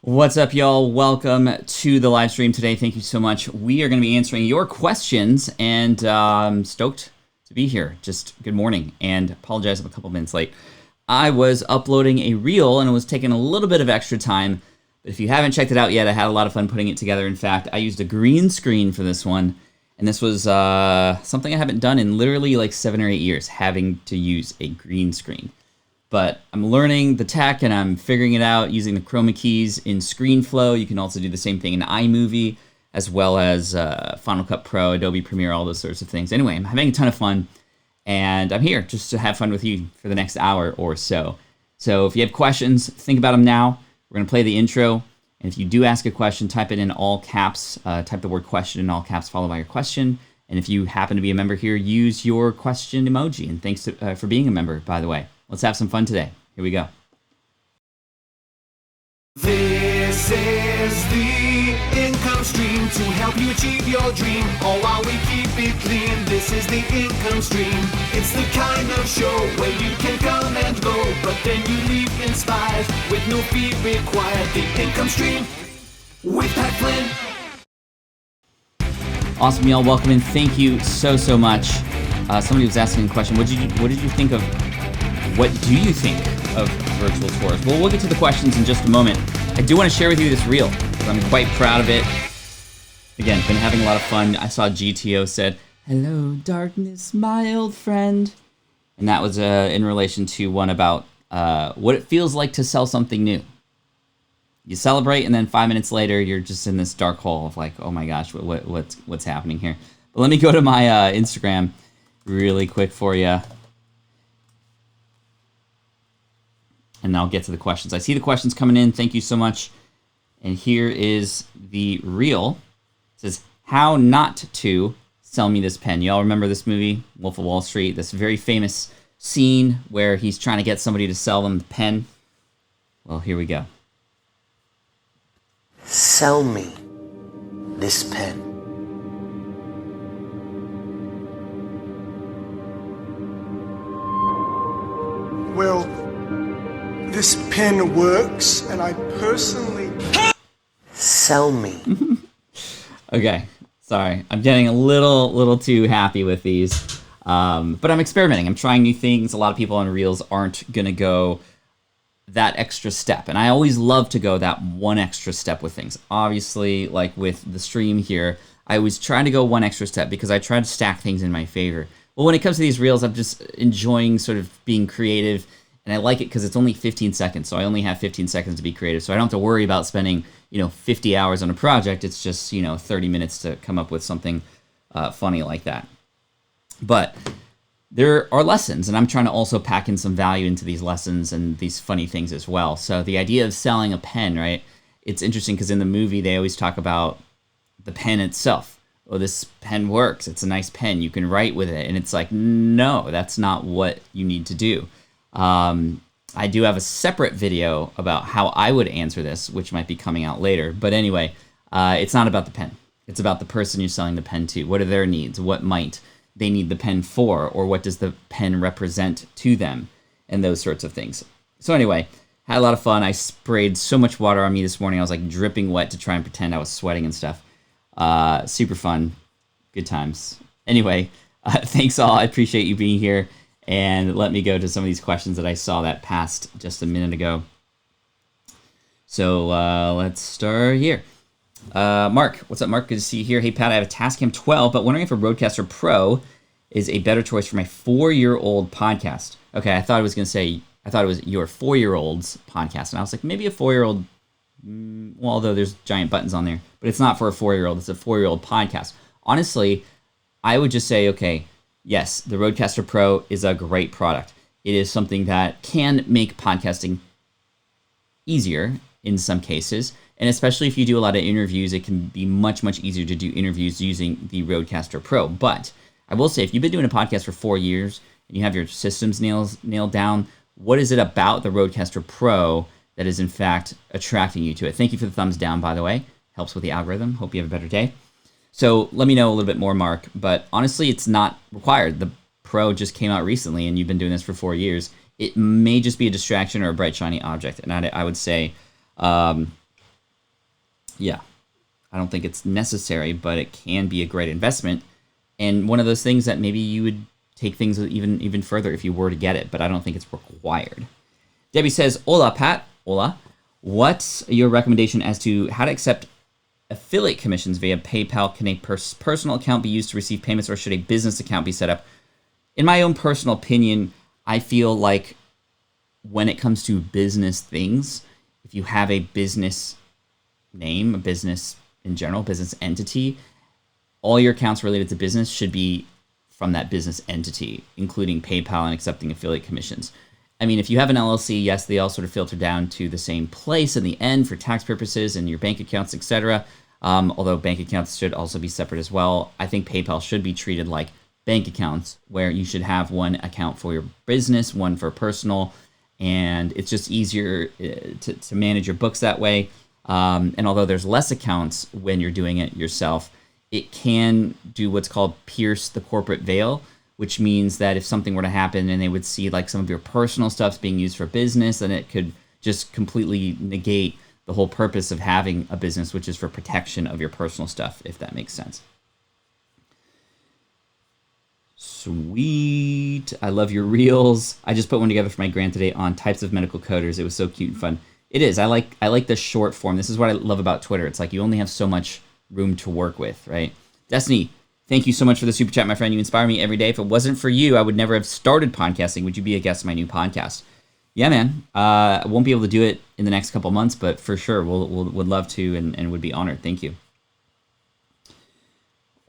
What's up, y'all? Welcome to the live stream today. Thank you so much. We are going to be answering your questions, and I'm stoked to be here. Just good morning, and apologize I'm a couple minutes late. I was uploading a reel, and it was taking a little bit of extra time. But if you haven't checked it out yet, I had a lot of fun putting it together. In fact, I used a green screen for this one, and this was something I haven't done in literally like 7 or 8 years, having to use a green screen. But I'm learning the tech and I'm figuring it out using the chroma keys in ScreenFlow. You can also do the same thing in iMovie, as well as Final Cut Pro, Adobe Premiere, all those sorts of things. Anyway, I'm having a ton of fun, and I'm here just to have fun with you for the next hour or so. So if you have questions, think about them now. We're going to play the intro, and if you do ask a question, type it in all caps. Type the word question in all caps, followed by your question. And if you happen to be a member here, use your question emoji. And thanks for being a member, by the way. Let's have some fun today. Here we go. This is the income stream to help you achieve your dream. All while we keep it clean. This is the income stream. It's the kind of show where you can come and go, but then you leave inspired with no fee required. The income stream with Pat Flynn. Awesome, y'all. Welcome in. Thank you so much. Somebody was asking a question. What did you think of? What do you think of virtual tours? Well, we'll get to the questions in just a moment. I do want to share with you this reel. I'm quite proud of it. Again, been having a lot of fun. I saw GTO said, "Hello, darkness, my old friend." And that was in relation to one about what it feels like to sell something new. You celebrate, and then 5 minutes later, you're just in this dark hole of like, oh my gosh, what's happening here? But let me go to my Instagram really quick for you. And I'll get to the questions. I see the questions coming in. Thank you so much. And here is the reel. It says, how not to sell me this pen. Y'all remember this movie, Wolf of Wall Street? This very famous scene where he's trying to get somebody to sell them the pen. Well, here we go. Sell me this pen. Well, this pen works, and I personally... Sell me. Okay, sorry. I'm getting a little too happy with these. But I'm experimenting. I'm trying new things. A lot of people on Reels aren't going to go that extra step. And I always love to go that one extra step with things. Obviously, like with the stream here, I always try to go one extra step because I try to stack things in my favor. Well, when it comes to these Reels, I'm just enjoying sort of being creative. And I like it because it's only 15 seconds, so I only have 15 seconds to be creative. So I don't have to worry about spending, 50 hours on a project. It's just, 30 minutes to come up with something funny like that. But there are lessons, and I'm trying to also pack in some value into these lessons and these funny things as well. So the idea of selling a pen, right? It's interesting because in the movie, they always talk about the pen itself. Oh, this pen works. It's a nice pen. You can write with it. And it's like, no, that's not what you need to do. I do have a separate video about how I would answer this, which might be coming out later. But anyway, it's not about the pen. It's about the person you're selling the pen to. What are their needs? What might they need the pen for? Or what does the pen represent to them? And those sorts of things. So anyway, had a lot of fun. I sprayed so much water on me this morning. I was like dripping wet to try and pretend I was sweating and stuff. Super fun. Good times. Anyway, thanks all. I appreciate you being here. And let me go to some of these questions that I saw that passed just a minute ago. So let's start here. Mark, what's up, Mark? Good to see you here. Hey, Pat, I have a Tascam 12, but wondering if a Rodecaster Pro is a better choice for my 4-year-old podcast. Okay, I thought it was your 4-year-old's podcast. And I was like, maybe a 4-year-old, well, although there's giant buttons on there. But it's not for a 4-year-old. It's a 4-year-old podcast. Honestly, I would just say, okay, yes, the Rodecaster Pro is a great product. It is something that can make podcasting easier in some cases. And especially if you do a lot of interviews, it can be much easier to do interviews using the Rodecaster Pro. But I will say, if you've been doing a podcast for 4 years and you have your systems nailed down, what is it about the Rodecaster Pro that is in fact attracting you to it? Thank you for the thumbs down, by the way. Helps with the algorithm. Hope you have a better day. So let me know a little bit more, Mark. But honestly, it's not required. The Pro just came out recently, and you've been doing this for 4 years. It may just be a distraction or a bright, shiny object. And I would say Yeah, I don't think it's necessary, but it can be a great investment. And one of those things that maybe you would take things even further if you were to get it, but I don't think it's required. Debbie says, "Hola, Pat. Hola. What's your recommendation as to how to accept affiliate commissions via PayPal? Can a personal account be used to receive payments, or should a business account be set up?" In my own personal opinion, I feel like when it comes to business things, if you have a business name, a business in general, business entity, all your accounts related to business should be from that business entity, including PayPal and accepting affiliate commissions. I mean, if you have an LLC, yes, they all sort of filter down to the same place in the end for tax purposes and your bank accounts, etc. Although bank accounts should also be separate as well. I think PayPal should be treated like bank accounts, where you should have one account for your business, one for personal, and it's just easier to manage your books that way. And although there's less accounts when you're doing it yourself, it can do what's called pierce the corporate veil, which means that if something were to happen and they would see like some of your personal stuff's being used for business, then it could just completely negate the whole purpose of having a business, which is for protection of your personal stuff, if that makes sense. Sweet. I love your reels. I just put one together for my grant today on types of medical coders. It was so cute and fun. It is. I like the short form. This is what I love about Twitter. It's like you only have so much room to work with, right? Destiny, thank you so much for the super chat, my friend. You inspire me every day. If it wasn't for you, I would never have started podcasting. Would you be a guest on my new podcast? Yeah, man. I won't be able to do it in the next couple months, but for sure, would love to and would be honored. Thank you.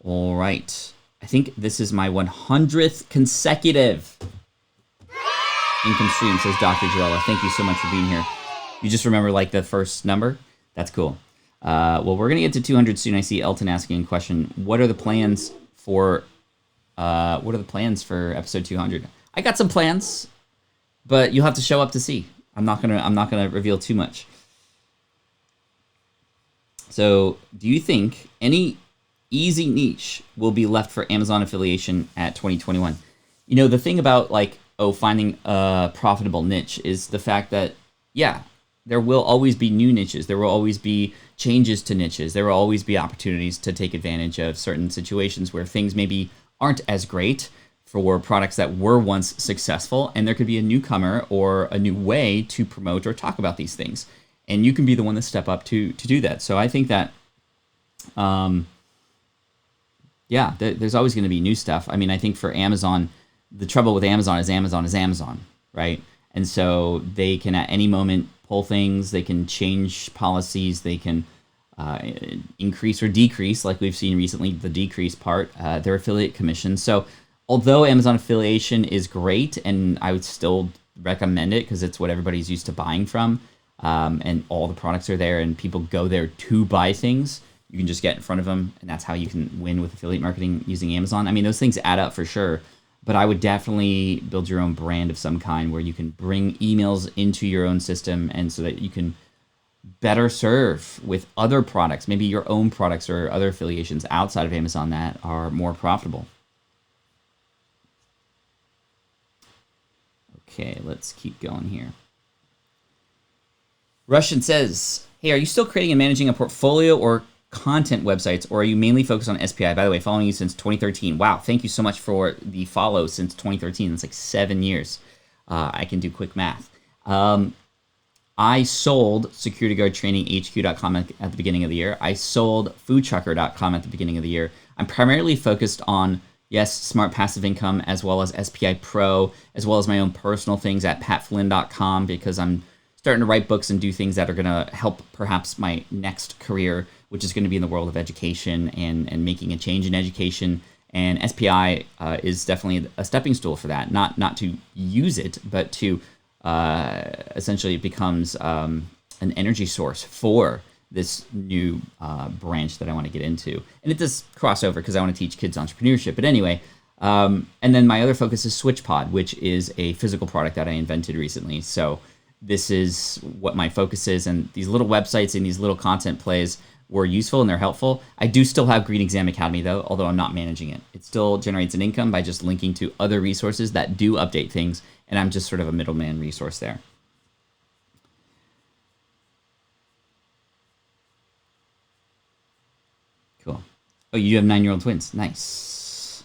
All right. I think this is my 100th consecutive income stream, says Dr. Joella. Thank you so much for being here. You just remember like the first number? That's cool. Well, we're going to get to 200 soon. I see Elton asking a question. What are the plans for episode 200? I got some plans, but you'll have to show up to see. I'm not gonna reveal too much. So, do you think any easy niche will be left for Amazon affiliation at 2021? You know, the thing about finding a profitable niche is the fact that, yeah, there will always be new niches. There will always be changes to niches. There will always be opportunities to take advantage of certain situations where things maybe aren't as great for products that were once successful, and there could be a newcomer or a new way to promote or talk about these things. And you can be the one to step up to do that. So I think that, there's always going to be new stuff. I mean, I think for Amazon, the trouble with Amazon is Amazon, right? And so they can at any moment pull things, they can change policies, they can increase or decrease, like we've seen recently, the decrease part, their affiliate commission. So although Amazon affiliation is great, and I would still recommend it because it's what everybody's used to buying from, and all the products are there and people go there to buy things, you can just get in front of them, and that's how you can win with affiliate marketing using Amazon. I mean, those things add up for sure. But I would definitely build your own brand of some kind where you can bring emails into your own system, and so that you can better serve with other products, maybe your own products or other affiliations outside of Amazon that are more profitable. Okay, let's keep going here. Russian says, hey, are you still creating and managing a portfolio or content websites, or are you mainly focused on SPI? By the way, following you since 2013. Wow, thank you so much for the follow since 2013. That's like 7 years. I can do quick math. I sold Security Guard Training HQ.com at the beginning of the year. I sold foodtrucker.com at the beginning of the year. I'm primarily focused on, yes, smart passive income, as well as SPI Pro, as well as my own personal things at patflynn.com, because I'm starting to write books and do things that are going to help perhaps my next career, which is going to be in the world of education and making a change in education. And SPI is definitely a stepping stool for that. Not to use it, but to essentially it becomes an energy source for this new branch that I want to get into. And it does cross over because I want to teach kids entrepreneurship. But anyway, and then my other focus is SwitchPod, which is a physical product that I invented recently. So this is what my focus is. And these little websites and these little content plays were useful and they're helpful. I do still have Green Exam Academy though, although I'm not managing it. It still generates an income by just linking to other resources that do update things, and I'm just sort of a middleman resource there. Cool. Oh, you have 9-year-old twins. Nice.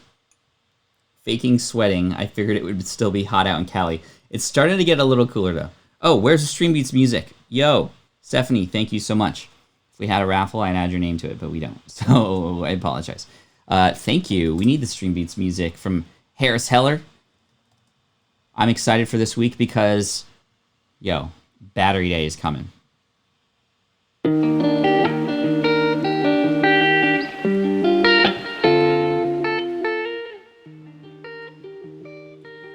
Faking sweating. I figured it would still be hot out in Cali. It's starting to get a little cooler, though. Oh, where's the Stream Beats music? Yo, Stephanie, thank you so much. If we had a raffle, I'd add your name to it, but we don't. So I apologize. Thank you. We need the Stream Beats music from Harris Heller. I'm excited for this week because, yo, Battery Day is coming.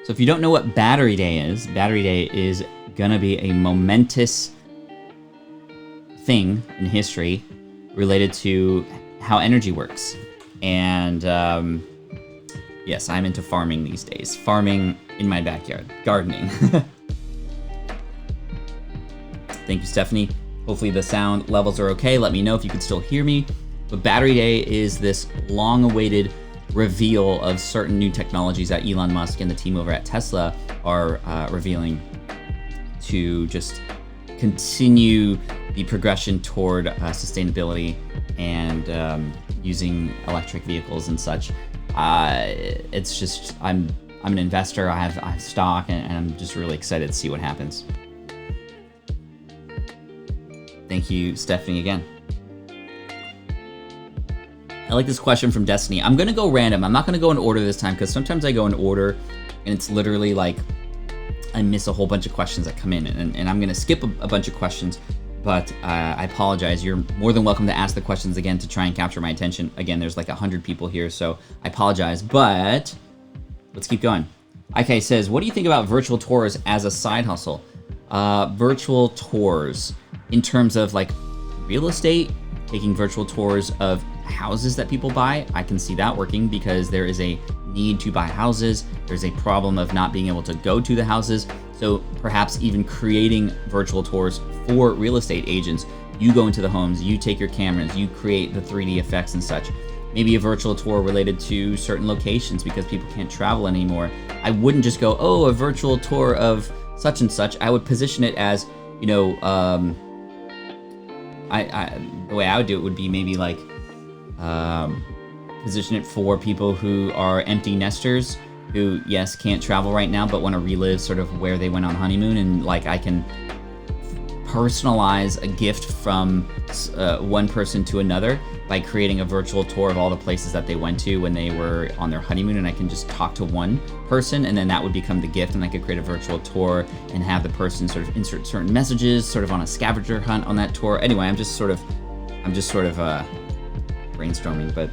So if you don't know what Battery Day is gonna be a momentous thing in history related to how energy works. And yes, I'm into farming these days. Farming in my backyard. Gardening. Thank you, Stephanie. Hopefully the sound levels are okay. Let me know if you can still hear me. But Battery Day is this long-awaited reveal of certain new technologies that Elon Musk and the team over at Tesla are revealing to just continue the progression toward sustainability and using electric vehicles and such. It's just, I'm an investor. I have stock, and I'm just really excited to see what happens. Thank you, Stephanie, again. I like this question from Destiny. I'm going to go random. I'm not going to go in order this time because sometimes I go in order and it's literally like I miss a whole bunch of questions that come in, and I'm going to skip a bunch of questions, but I apologize. You're more than welcome to ask the questions again to try and capture my attention. Again, there's like 100 people here, so I apologize, but let's keep going. IK says, what do you think about virtual tours as a side hustle? Virtual tours in terms of like real estate, taking virtual tours of houses that people buy, I can see that working because there is a need to buy houses. There's a problem of not being able to go to the houses. So perhaps even creating virtual tours for real estate agents. You go into the homes, you take your cameras, you create the 3D effects and such. Maybe a virtual tour related to certain locations because people can't travel anymore. I wouldn't just go, oh, a virtual tour of such and such. I would position it as, you know, the way I would do it would be maybe like position it for people who are empty nesters who, yes, can't travel right now, but want to relive sort of where they went on honeymoon. And like I can personalize a gift from one person to another by creating a virtual tour of all the places that they went to when they were on their honeymoon, and I can just talk to one person and then that would become the gift, and I could create a virtual tour and have the person sort of insert certain messages sort of on a scavenger hunt on that tour. Anyway, I'm just sort of brainstorming, but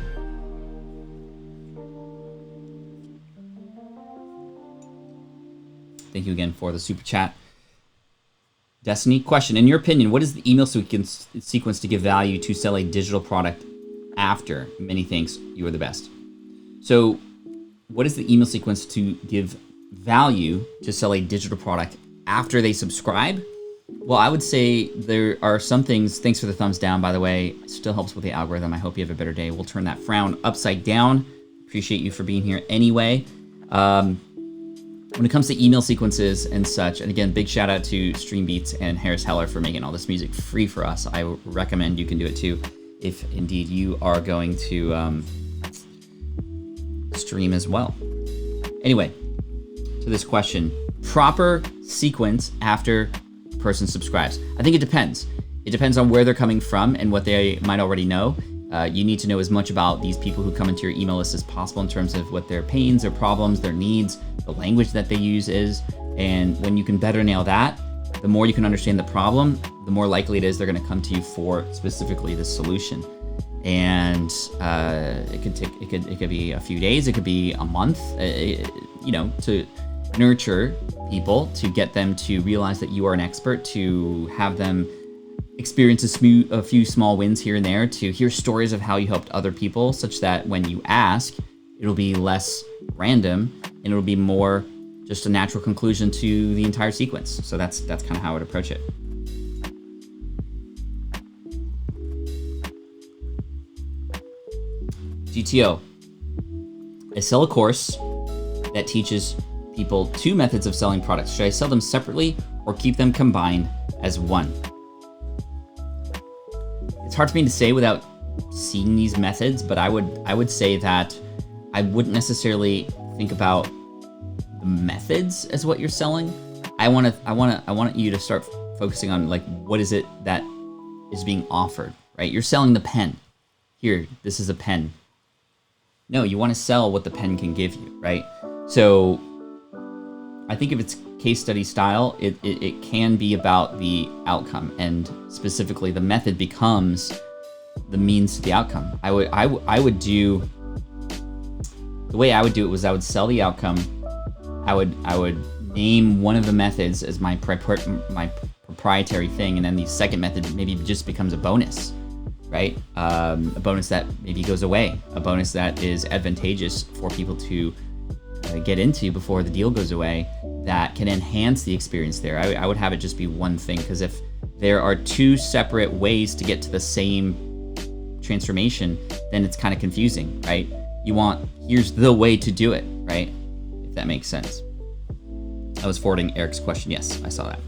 thank you again for the super chat. Destiny, question. In your opinion, what is the email sequence to give value to sell a digital product after? Many thanks, you are the best. So what is the email sequence to give value to sell a digital product after they subscribe? Well, I would say there are some things. Thanks for the thumbs down, by the way. It still helps with the algorithm. I hope you have a better day. We'll turn that frown upside down. Appreciate you for being here anyway. When it comes to email sequences and such, and again, big shout out to Stream Beats and Harris Heller for making all this music free for us. I recommend you can do it too, if indeed you are going to stream as well. Anyway, to this question, proper sequence after a person subscribes. I think it depends. It depends on where they're coming from and what they might already know. You need to know as much about these people who come into your email list as possible in terms of what their pains, their problems, their needs, the language that they use is. And when you can better nail that, the more you can understand the problem, the more likely it is they're going to come to you for specifically the solution. And it could be a few days, it could be a month, to nurture people, to get them to realize that you are an expert, to have them experience a few small wins here and there, to hear stories of how you helped other people, such that when you ask, it'll be less random and it'll be more just a natural conclusion to the entire sequence. So that's kind of how I would approach it. GTO. I sell a course that teaches people 2 methods of selling products. Should I sell them separately or keep them combined as one? It's hard for me to say without seeing these methods, but I would say that I wouldn't necessarily think about the methods as what you're selling. I want you to start focusing on like, what is it that is being offered, right? You're selling the pen. Here, this is a pen. No, you want to sell what the pen can give you, right? So I think if it's case study style, it can be about the outcome, and specifically the method becomes the means to the outcome. I would do, the way I would do it was I would sell the outcome. I would name one of the methods as my proprietary thing, and then the second method maybe just becomes a bonus, right? A bonus that maybe goes away, a bonus that is advantageous for people to get into before the deal goes away, that can enhance the experience there. I would have it just be one thing, because if there are two separate ways to get to the same transformation, then it's kind of confusing, right? You want, here's the way to do it, right? If that makes sense. I was forwarding Eric's question. Yes, I saw that.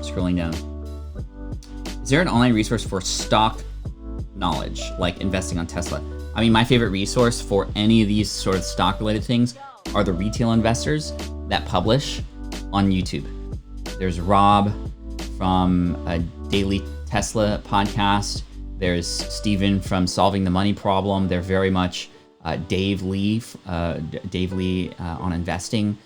Scrolling down. Is there an online resource for stock knowledge, like investing on Tesla? I mean, my favorite resource for any of these sort of stock related things are the retail investors that publish on YouTube. There's Rob from a Daily Tesla podcast. There's Steven from Solving the Money Problem. They're very much Dave Lee on investing.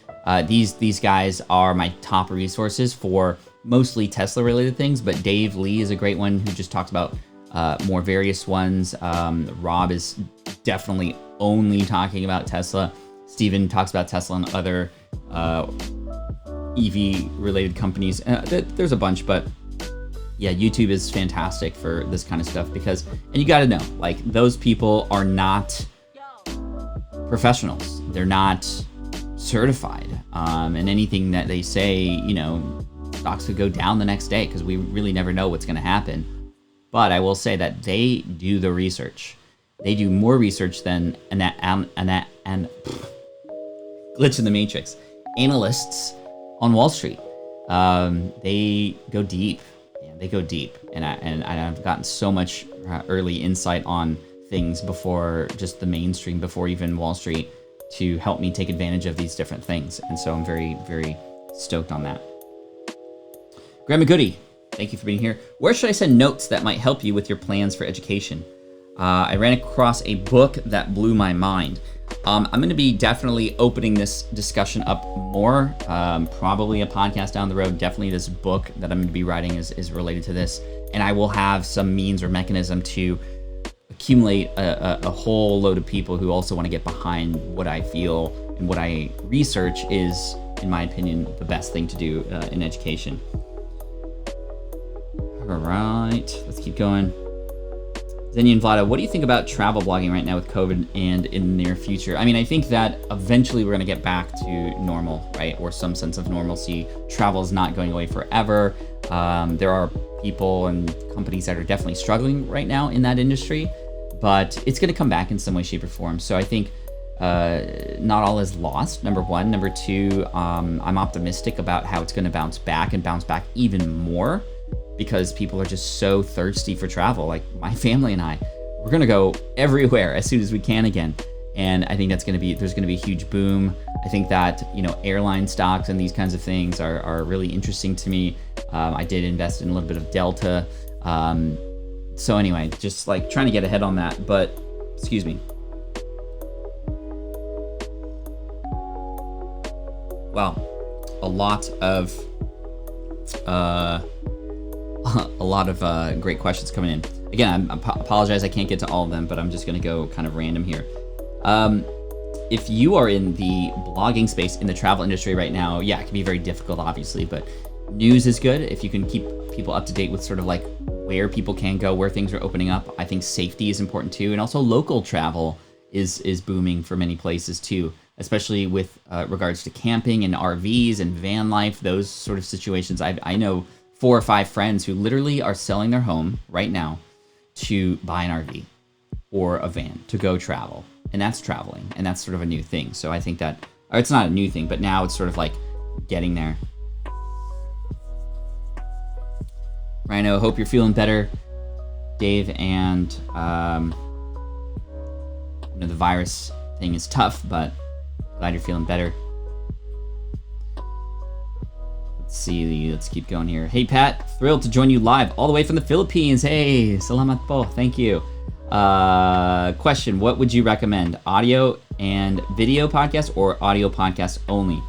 These guys are my top resources for mostly Tesla related things, but Dave Lee is a great one who just talks about more various ones. Rob is definitely only talking about Tesla. Steven talks about Tesla and other EV related companies. There's a bunch, but yeah, YouTube is fantastic for this kind of stuff because, and you got to know, like, those people are not professionals. They're not certified. And anything that they say, you know, stocks could go down the next day because we really never know what's going to happen. But I will say that they do the research. They do more research than glitch in the matrix analysts on Wall Street. They go deep. They go deep, and I've gotten so much early insight on things before just the mainstream, before even Wall Street, to help me take advantage of these different things. And so I'm very, very stoked on that. Grandma Goody, thank you for being here. Where should I send notes that might help you with your plans for education? I ran across a book that blew my mind. I'm going to be definitely opening this discussion up more, probably a podcast down the road. Definitely this book that I'm going to be writing is related to this. And I will have some means or mechanism to accumulate a whole load of people who also want to get behind what I feel and what I research is, in my opinion, the best thing to do in education. All right, let's keep going. Zenyan Vlada, what do you think about travel blogging right now with COVID and in the near future? I mean, I think that eventually we're going to get back to normal, right? Or some sense of normalcy. Travel is not going away forever. There are people and companies that are definitely struggling right now in that industry, but it's going to come back in some way, shape, or form. So I think not all is lost, number one. Number two, I'm optimistic about how it's going to bounce back and bounce back even more, because people are just so thirsty for travel. Like my family and I, we're gonna go everywhere as soon as we can again. And I think there's gonna be a huge boom. I think that, you know, airline stocks and these kinds of things are really interesting to me. I did invest in a little bit of Delta. So anyway, just like trying to get ahead on that, but excuse me. Wow, a lot of great questions coming in. Again, I apologize I can't get to all of them, but I'm just going to go kind of random here. If you are in the blogging space in the travel industry right now, yeah, it can be very difficult, obviously, but news is good. If you can keep people up to date with sort of like where people can go, where things are opening up, I think safety is important too. And also local travel is booming for many places too, especially with regards to camping and RVs and van life, those sort of situations. I know 4 or 5 friends who literally are selling their home right now to buy an RV or a van to go travel. And that's traveling. And that's sort of a new thing. So I think that, or it's not a new thing, but now it's sort of like getting there. Rhino, hope you're feeling better. Dave, and the virus thing is tough, but glad you're feeling better. Let's see, let's keep going here. Hey Pat, thrilled to join you live all the way from the Philippines. Hey, salamat po, thank you. Question, what would you recommend? Audio and video podcast or audio podcast only?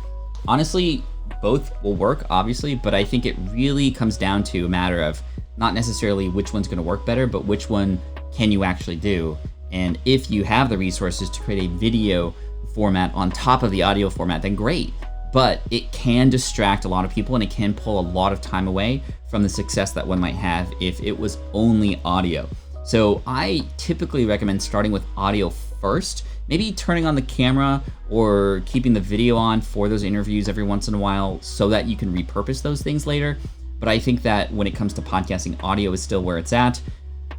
Honestly, both will work, obviously, but I think it really comes down to a matter of not necessarily which one's going to work better, but which one can you actually do. And if you have the resources to create a video format on top of the audio format, then great. But it can distract a lot of people and it can pull a lot of time away from the success that one might have if it was only audio. So I typically recommend starting with audio first, maybe turning on the camera or keeping the video on for those interviews every once in a while so that you can repurpose those things later. But I think that when it comes to podcasting, audio is still where it's at.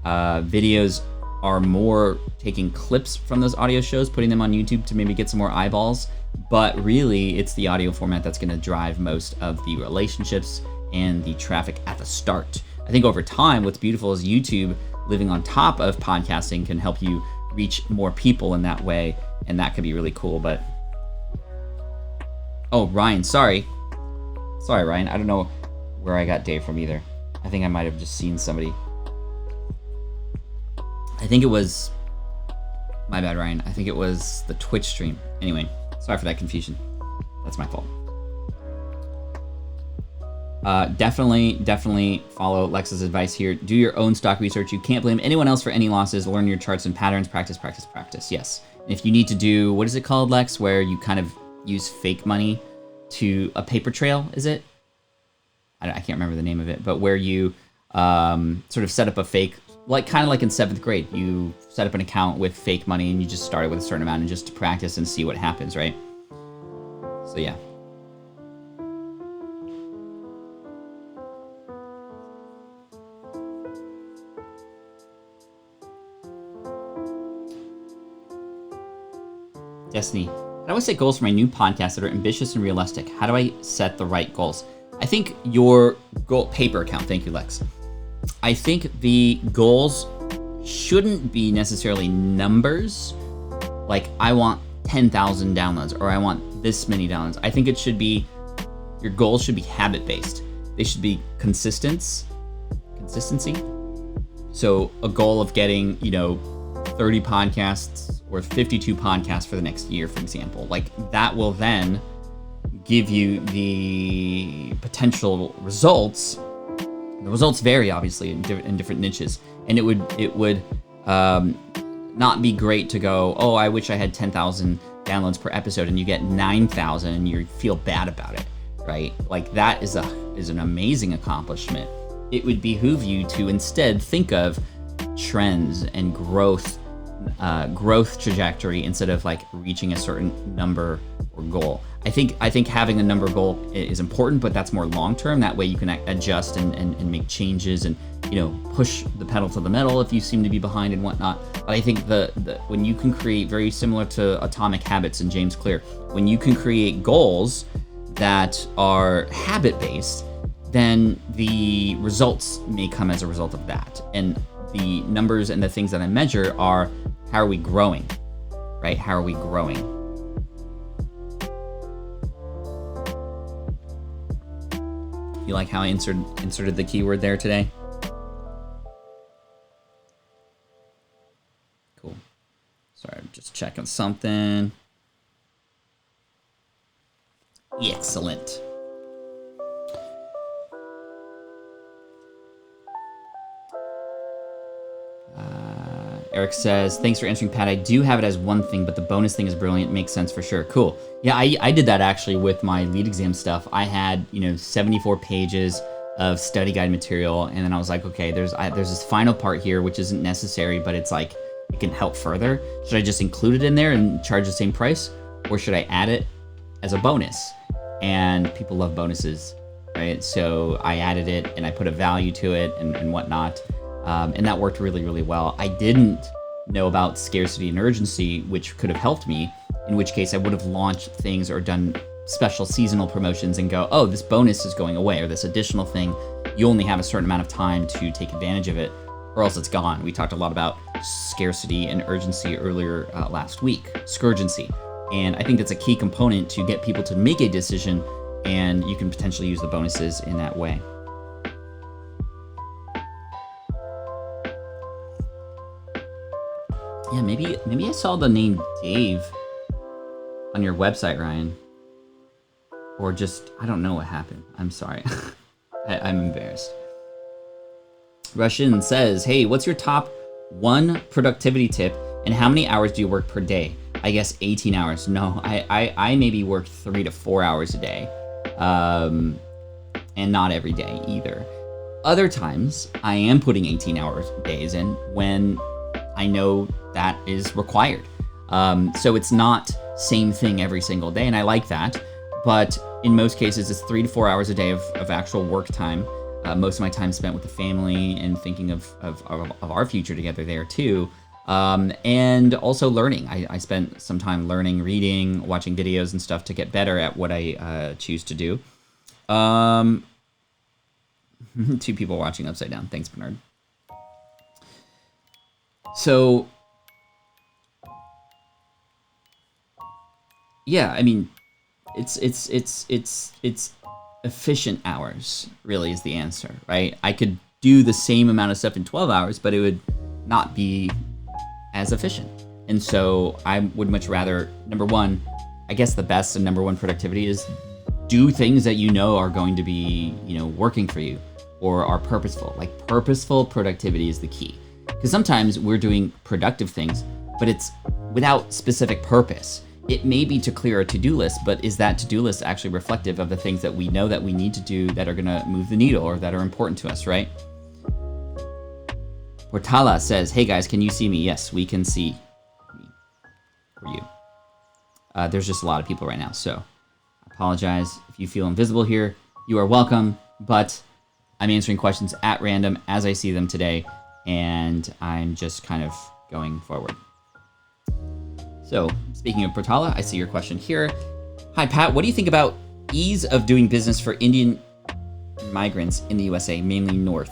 Videos are more taking clips from those audio shows, putting them on YouTube to maybe get some more eyeballs. But really, it's the audio format that's going to drive most of the relationships and the traffic at the start. I think over time, what's beautiful is YouTube living on top of podcasting can help you reach more people in that way, and that could be really cool. But oh, Ryan, sorry, Ryan, I don't know where I got Dave from either. I think I might have just seen somebody. I think it was, my bad, Ryan. I think it was the Twitch stream. Anyway, sorry for that confusion. That's my fault. Definitely follow Lex's advice here. Do your own stock research. You can't blame anyone else for any losses. Learn your charts and patterns. Practice. Yes. And if you need to do, what is it called, Lex, where you kind of use fake money to a paper trail, is it? I can't remember the name of it, but where you sort of set up a fake, kind of like in 7th grade, you set up an account with fake money and you just start it with a certain amount and just to practice and see what happens, right? So yeah. Destiny, how do I set goals for my new podcast that are ambitious and realistic? How do I set the right goals? I think your goal paper account, thank you, Lex. I think the goals shouldn't be necessarily numbers, like I want 10,000 downloads or I want this many downloads. I think it should be, your goals should be habit-based. They should be consistency. So a goal of getting, 30 podcasts or 52 podcasts for the next year, for example. Like that will then give you the potential results. The results vary obviously in different niches, and it would not be great to go, oh, I wish I had 10,000 downloads per episode, and you get 9,000 and you feel bad about it, right? Like that is an amazing accomplishment. It would behoove you to instead think of trends and growth trajectory instead of like reaching a certain number or goal. I think having a number goal is important, but that's more long term. That way you can adjust and make changes and push the pedal to the metal if you seem to be behind and whatnot. But I think the when you can create, very similar to Atomic Habits and James Clear, when you can create goals that are habit based, then the results may come as a result of that. And the numbers and the things that I measure are, how are we growing, right? How are we growing? You like how I inserted the keyword there today? Cool. Sorry, I'm just checking something. Excellent. Eric says, thanks for answering, Pat. I do have it as one thing, but the bonus thing is brilliant. Makes sense for sure. Cool. Yeah, I did that actually with my lead exam stuff. I had, 74 pages of study guide material, and then I was like, okay, there's this final part here, which isn't necessary, but it's like, it can help further. Should I just include it in there and charge the same price? Or should I add it as a bonus? And people love bonuses, right? So I added it and I put a value to it and whatnot. And that worked really, really well. I didn't know about scarcity and urgency, which could have helped me, in which case I would have launched things or done special seasonal promotions and go, oh, this bonus is going away, or this additional thing you only have a certain amount of time to take advantage of it, or else it's gone. We talked a lot about scarcity and urgency earlier last week, scourgency. And I think that's a key component to get people to make a decision, and you can potentially use the bonuses in that way. Yeah, maybe I saw the name Dave on your website, Ryan. Or just, I don't know what happened. I'm sorry. I'm embarrassed. Russian says, hey, what's your top 1 productivity tip, and how many hours do you work per day? I guess 18 hours. No, I maybe work 3 to 4 hours a day. And not every day either. Other times, I am putting 18-hour days in when I know that is required. So it's not same thing every single day, and I like that. But in most cases, it's 3 to 4 hours a day of actual work time. Most of my time spent with the family and thinking of our future together there too. And also learning. I spent some time learning, reading, watching videos and stuff to get better at what I choose to do. 2 people watching upside down. Thanks, Bernard. So, yeah, I mean, it's efficient hours really is the answer, right? I could do the same amount of stuff in 12 hours, but it would not be as efficient. And so I would much rather, number one, I guess the best and number one productivity is do things that you know are going to be, working for you or are purposeful. Like purposeful productivity is the key. Because sometimes we're doing productive things, but it's without specific purpose. It may be to clear a to-do list, but is that to-do list actually reflective of the things that we know that we need to do that are gonna move the needle or that are important to us, right? Portala says, hey guys, can you see me? Yes, we can see me or you. There's just a lot of people right now, so I apologize if you feel invisible here. You are welcome, but I'm answering questions at random as I see them today, and I'm just kind of going forward. So, speaking of Portala, I see your question here. Hi, Pat. What do you think about ease of doing business for Indian migrants in the USA, mainly North?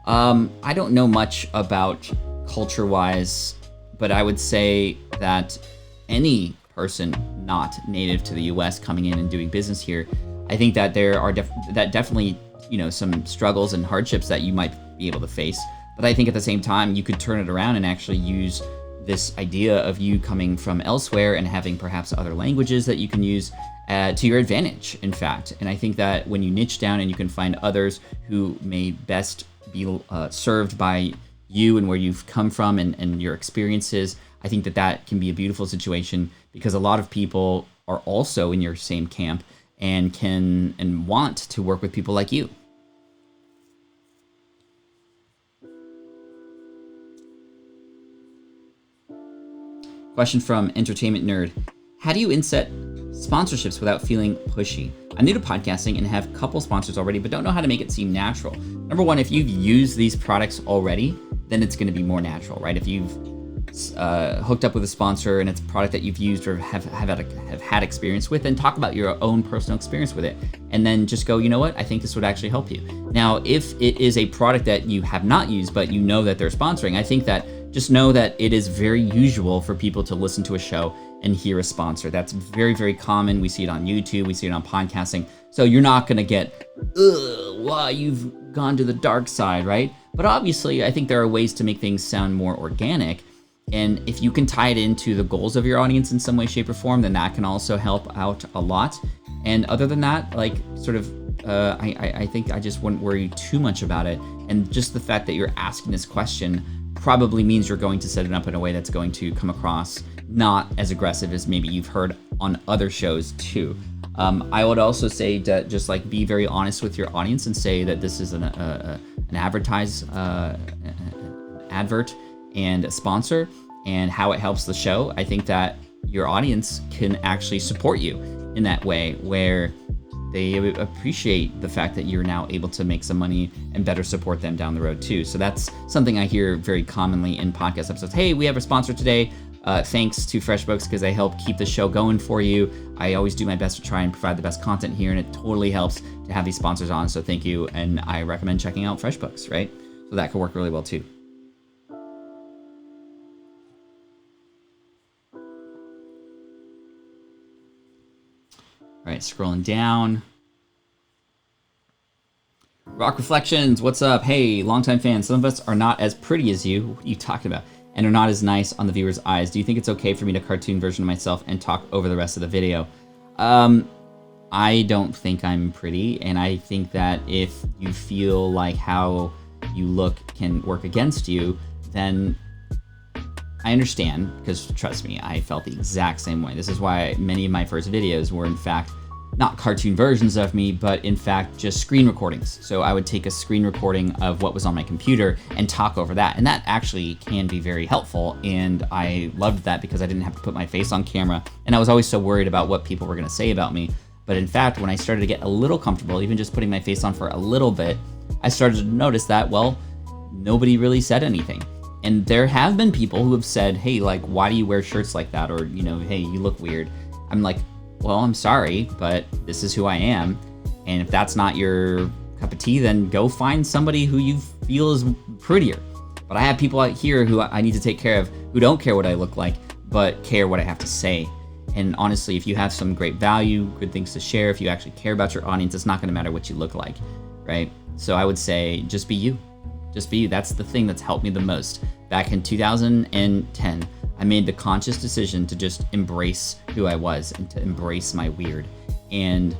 I don't know much about culture-wise, but I would say that any person not native to the US coming in and doing business here, I think that there are definitely, some struggles and hardships that you might be able to face. But I think at the same time, you could turn it around and actually use this idea of you coming from elsewhere and having perhaps other languages that you can use to your advantage, in fact. And I think that when you niche down and you can find others who may best be served by you and where you've come from and your experiences, I think that can be a beautiful situation because a lot of people are also in your same camp and can and want to work with people like you. Question from Entertainment Nerd. How do you inset sponsorships without feeling pushy? I'm new to podcasting and have a couple sponsors already, but don't know how to make it seem natural. Number one, if you've used these products already, then it's going to be more natural, right? If you've hooked up with a sponsor and it's a product that you've used or have had experience with, then talk about your own personal experience with it. And then just go, you know what? I think this would actually help you. Now, if it is a product that you have not used, but you know that they're sponsoring, I think that just know that it is very usual for people to listen to a show and hear a sponsor. That's very, very common. We see it on YouTube. We see it on podcasting. So you're not going to get, wow, you've gone to the dark side, right? But obviously, I think there are ways to make things sound more organic. And if you can tie it into the goals of your audience in some way, shape, or form, then that can also help out a lot. And other than that, I think I just wouldn't worry too much about it. And just the fact that you're asking this question probably means you're going to set it up in a way that's going to come across not as aggressive as maybe you've heard on other shows too. I would also say to just be very honest with your audience and say that this is an advert and a sponsor and how it helps the show. I think that your audience can actually support you in that way where they appreciate the fact that you're now able to make some money and better support them down the road too. So that's something I hear very commonly in podcast episodes. Hey, we have a sponsor today. Thanks to FreshBooks because they help keep the show going for you. I always do my best to try and provide the best content here, and it totally helps to have these sponsors on, so thank you. And I recommend checking out FreshBooks, right? So that could work really well too. All right, scrolling down. Rock Reflections, what's up? Hey, longtime fan. Some of us are not as pretty as you. What are you talking about? And are not as nice on the viewer's eyes. Do you think it's okay for me to cartoon version of myself and talk over the rest of the video? I don't think I'm pretty, and I think that if you feel like how you look can work against you, then I understand, because trust me, I felt the exact same way. This is why many of my first videos were in fact not cartoon versions of me, but in fact just screen recordings. So I would take a screen recording of what was on my computer and talk over that. And that actually can be very helpful. And I loved that because I didn't have to put my face on camera. And I was always so worried about what people were gonna say about me. But in fact, when I started to get a little comfortable, even just putting my face on for a little bit, I started to notice that, well, nobody really said anything. And there have been people who have said, hey, like, why do you wear shirts like that? Or, you know, hey, you look weird. I'm like, well, I'm sorry, but this is who I am. And if that's not your cup of tea, then go find somebody who you feel is prettier. But I have people out here who I need to take care of who don't care what I look like, but care what I have to say. And honestly, if you have some great value, good things to share, if you actually care about your audience, it's not gonna matter what you look like, right? So I would say, just be you. Just be you. That's the thing that's helped me the most. Back in 2010, I made the conscious decision to just embrace who I was and to embrace my weird and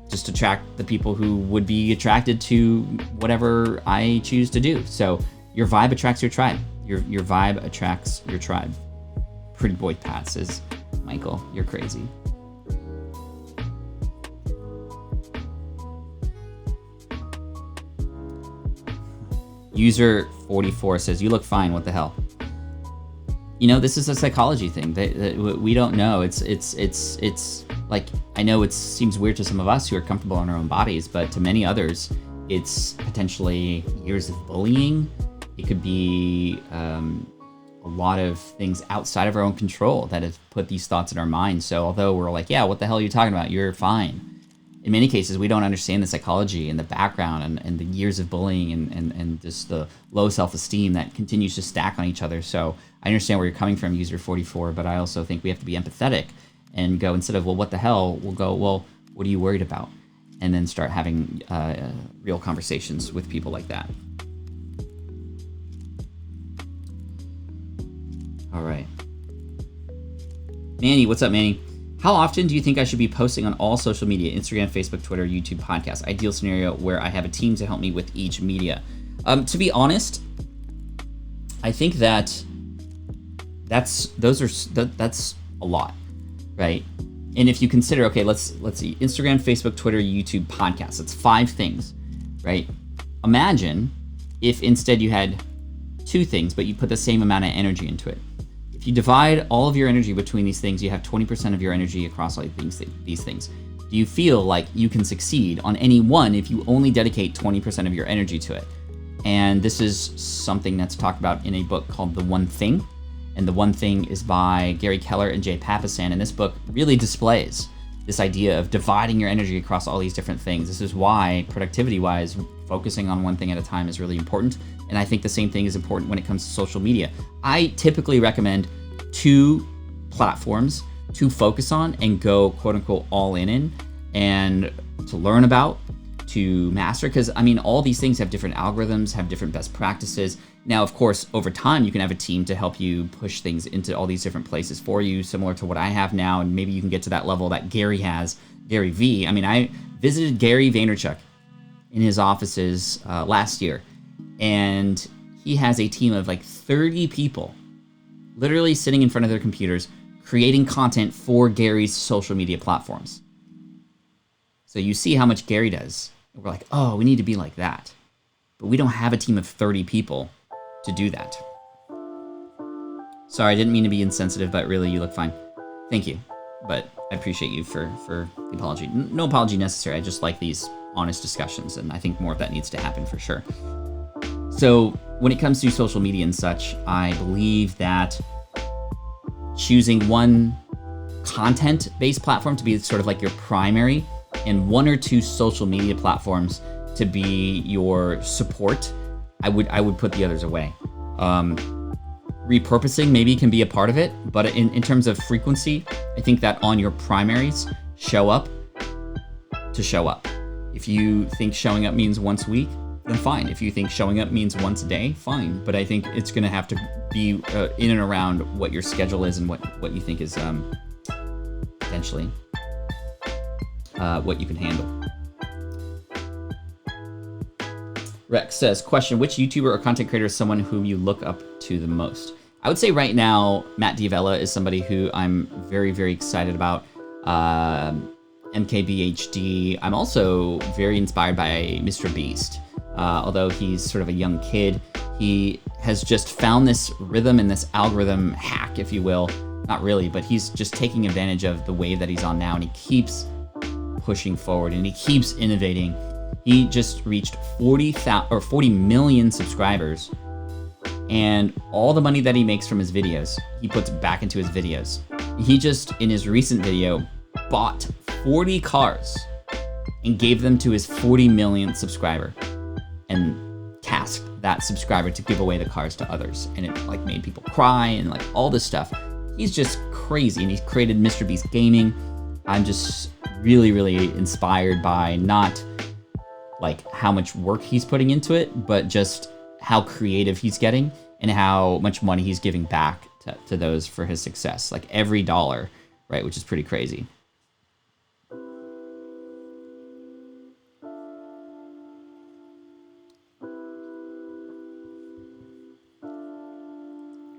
just attract the people who would be attracted to whatever I choose to do. So your vibe attracts your tribe. Your vibe attracts your tribe. Pretty boy Pat says, Michael, you're crazy. User 44 says, you look fine, what the hell? You know, this is a psychology thing that we don't know. It's like, I know it seems weird to some of us who are comfortable in our own bodies, but to many others, it's potentially years of bullying. It could be a lot of things outside of our own control that have put these thoughts in our minds. So although we're like, yeah, what the hell are you talking about? You're fine. In many cases, we don't understand the psychology and the background and the years of bullying and just the low self-esteem that continues to stack on each other. So I understand where you're coming from, user 44, but I also think we have to be empathetic and go, instead of, well, what the hell, we'll go, well, what are you worried about? And then start having real conversations with people like that. All right. Manny, what's up, Manny? How often do you think I should be posting on all social media, Instagram, Facebook, Twitter, YouTube, podcast? Ideal scenario where I have a team to help me with each media. To be honest, I think that's a lot, right? And if you consider, okay, let's see, Instagram, Facebook, Twitter, YouTube, podcast, that's 5 things, right? Imagine if instead you had 2 things, but you put the same amount of energy into it. If you divide all of your energy between these things, you have 20% of your energy across all these things. Do you feel like you can succeed on any one if you only dedicate 20% of your energy to it? And this is something that's talked about in a book called The One Thing. And The One Thing is by Gary Keller and Jay Papasan. And this book really displays this idea of dividing your energy across all these different things. This is why, productivity-wise, focusing on one thing at a time is really important. And I think the same thing is important when it comes to social media. I typically recommend 2 platforms to focus on and go, quote unquote, all in and to learn about, to master, because I mean, all these things have different algorithms, have different best practices. Now, of course, over time, you can have a team to help you push things into all these different places for you, similar to what I have now, and maybe you can get to that level that Gary has, Gary V. I mean, I visited Gary Vaynerchuk in his offices last year, and he has a team of like 30 people literally sitting in front of their computers creating content for Gary's social media platforms. So you see how much Gary does. We're like, oh, we need to be like that. But we don't have a team of 30 people to do that. Sorry, I didn't mean to be insensitive, but really, you look fine. Thank you. But I appreciate you for the apology. No apology necessary. I just like these honest discussions, and I think more of that needs to happen for sure. So when it comes to social media and such, I believe that choosing one content-based platform to be sort of like your primary, and 1 or 2 social media platforms to be your support, I would put the others away. Repurposing maybe can be a part of it, but in terms of frequency, I think that on your primaries, show up. If you think showing up means once a week, then fine. If you think showing up means once a day, fine. But I think it's gonna have to be in and around what your schedule is and what you think is potentially what you can handle. Rex says, question, which YouTuber or content creator is someone whom you look up to the most? I would say right now, Matt D'Avella is somebody who I'm very, very excited about. MKBHD. I'm also very inspired by Mr. Beast. Although he's sort of a young kid, he has just found this rhythm and this algorithm hack, if you will. Not really, but he's just taking advantage of the wave that he's on now, and he keeps pushing forward and he keeps innovating. He just reached 40 million subscribers, and all the money that he makes from his videos, he puts back into his videos. He just, in his recent video, bought 40 cars and gave them to his 40 millionth subscriber and tasked that subscriber to give away the cars to others. And it like made people cry and like all this stuff. He's just crazy, and he's created Mr. Beast Gaming. I'm just really, really inspired by not like how much work he's putting into it, but just how creative he's getting and how much money he's giving back to those for his success. Like every dollar, right? Which is pretty crazy.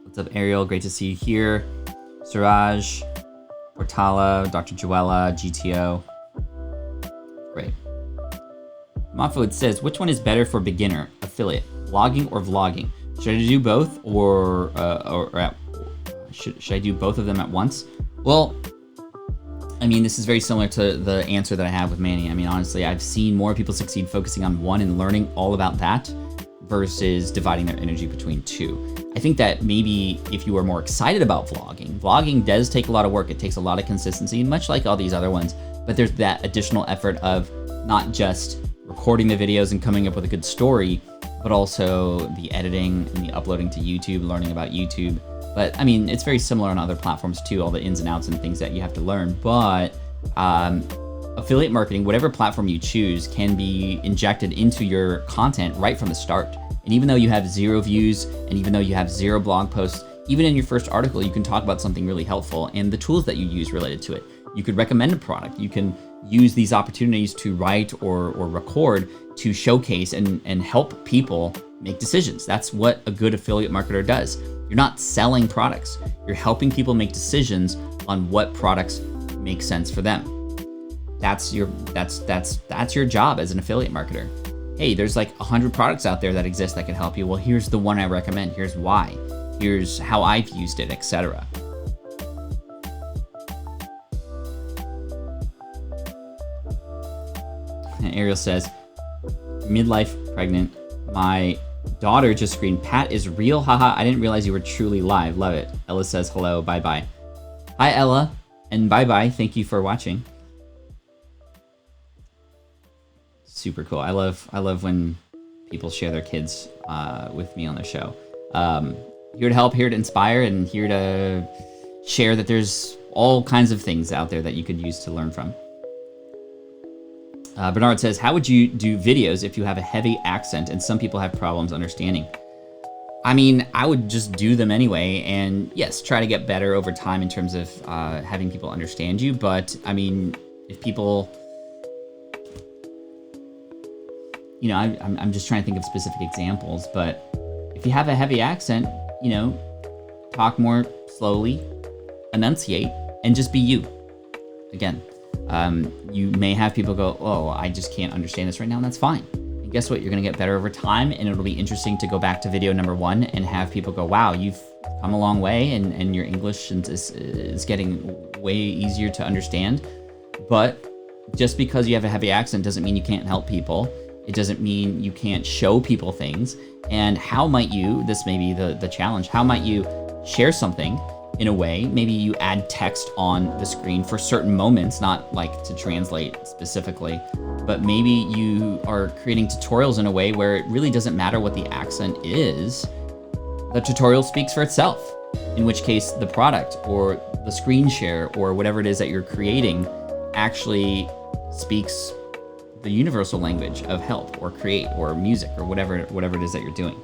What's up, Ariel? Great to see you here. Suraj, Portala, Dr. Joella, GTO. Great. Montfood says, which one is better for beginner, affiliate, blogging or vlogging? Should I do both should I do both of them at once? Well, I mean, this is very similar to the answer that I have with Manny. I mean, honestly, I've seen more people succeed focusing on one and learning all about that versus dividing their energy between two. I think that maybe if you are more excited about vlogging does take a lot of work. It takes a lot of consistency, much like all these other ones, but there's that additional effort of not just recording the videos and coming up with a good story, but also the editing and the uploading to YouTube, learning about YouTube. But I mean, it's very similar on other platforms too, all the ins and outs and things that you have to learn. But affiliate marketing, whatever platform you choose, can be injected into your content right from the start. And even though you have 0 views, and even though you have 0 blog posts, even in your first article, you can talk about something really helpful and the tools that you use related to it. You could recommend a product. You can use these opportunities to write or record to showcase and help people make decisions. That's what a good affiliate marketer does. You're not selling products. You're helping people make decisions on what products make sense for them. That's your job as an affiliate marketer. Hey, there's like 100 products out there that exist that can help you. Well, here's the one I recommend. Here's why. Here's how I've used it, etc. And Ariel says, midlife pregnant. My daughter just screamed, Pat is real, haha. I didn't realize you were truly live. Love it. Ella says hello, bye-bye. Hi, Ella, and bye-bye. Thank you for watching. Super cool. I love when people share their kids with me on their show. Here to help, here to inspire, and here to share that there's all kinds of things out there that you could use to learn from. Bernard says, how would you do videos if you have a heavy accent and some people have problems understanding? I mean, I would just do them anyway, and yes, try to get better over time in terms of having people understand you. But I mean, if people, you know, I'm just trying to think of specific examples, but if you have a heavy accent, you know, talk more slowly, enunciate, and just be you. Again, you may have people go, oh, I just can't understand this right now, and that's fine. And guess what? You're gonna get better over time, and it'll be interesting to go back to video number 1 and have people go, wow, you've come a long way, and your English is getting way easier to understand. But just because you have a heavy accent doesn't mean you can't help people. It doesn't mean you can't show people things. And how might you, this may be the challenge, how might you share something in a way. Maybe you add text on the screen for certain moments, not like to translate specifically, but maybe you are creating tutorials in a way where it really doesn't matter what the accent is. The tutorial speaks for itself, in which case the product or the screen share or whatever it is that you're creating actually speaks the universal language of help or create or music or whatever it is that you're doing.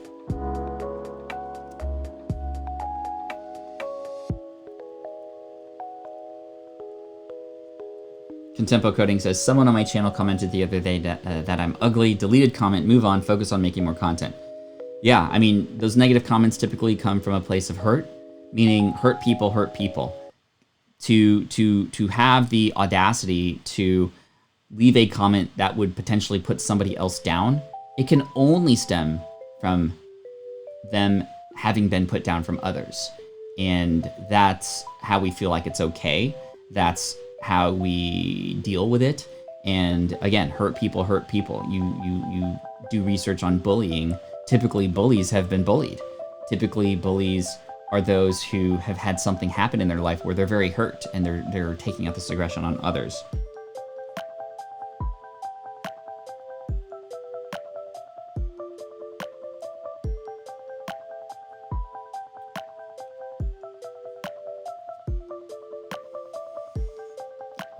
Contempo Coding says, someone on my channel commented the other day that I'm ugly. Deleted comment, move on, focus on making more content. Yeah, I mean, those negative comments typically come from a place of hurt, meaning hurt people hurt people. To have the audacity to leave a comment that would potentially put somebody else down, it can only stem from them having been put down from others. And that's how we feel like it's okay. That's how we deal with it. And again, hurt people hurt people. You do research on bullying. Typically bullies have been bullied. Typically bullies are those who have had something happen in their life where they're very hurt and they're taking out this aggression on others.